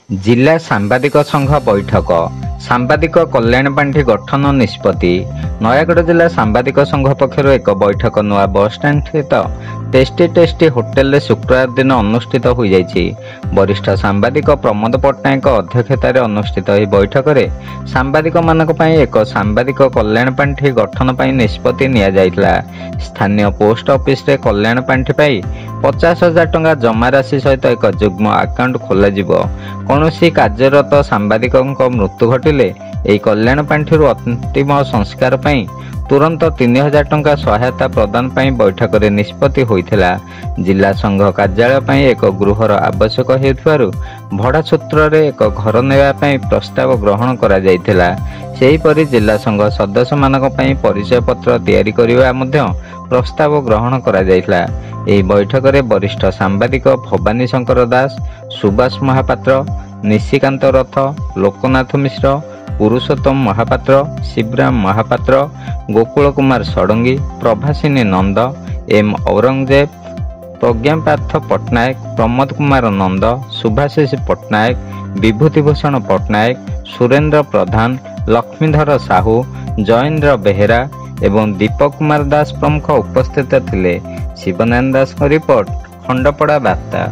जिला सांबादिक संघ बैठक सांबादिक कल्याण पांठि गठन निष्पत्ति नयागढ़ जिला सांबादिक संघ पक्षर एक बैठक नुआ बस स्टैंड स्थित टेस्टी टेस्टी होटेल रे शुक्रवार दिन अनुष्ठित हो जाइछि। वरिष्ठ सांबादिक प्रमोद पट्टनायक अध्यक्षतार अनुष्ठित यह बैठक में सांबादिक मानक पई एक सांबादिक कल्याण पांठि गठन पई निष्पत्ति निया जाइतला। स्थानीय पोस्ट ऑफिस रे कल्याण पांठि पई 50,000 टंका जमा राशि सहित एक जुग्म अकाउंट खोल कौनसी कार्यरत सांबादिक मृत्यु घटिले यह कल्याण पांठि अंतिम संस्कार पई तुरंत 3,000 टंका सहायता प्रदान पई बैठक में निष्पत्ति होइथिला। जिला संघ कार्यालय पई एक गृहर आवश्यक हेतुवारु भड़ा सूत्र रे एक घर नेवा पई प्रस्ताव ग्रहण करा जाइथिला। सेहीपरि जिला संघ सदस्य मानक पई परिचय पत्र तैयारी करिवा मध्य प्रस्ताव ग्रहण करा जाइथिला। एही बैठक में वरिष्ठ सांबादिक भवानी शंकर दास, सुभाष महापात्र, निशिकांत रथ, लोकनाथ मिश्र, पुरुषोत्तम महापात्र, शिवराम महापात्र, गोकुल कुमार षडंगी, प्रभासिनी नंद, एम औरंगजेब, प्रज्ञापार्थ पट्टनायक, प्रमोद कुमार नंद, सुभाषिष पट्टनायक, विभूतिभूषण पट्टनायक, सुरेंद्र प्रधान, लक्ष्मीधर साहू, जयेंद्र बेहेरा एवं दीपक कुमार दास प्रमुख उपस्थित थिले। शिवनारायण दास रिपोर्ट, खंडपड़ा वार्ता।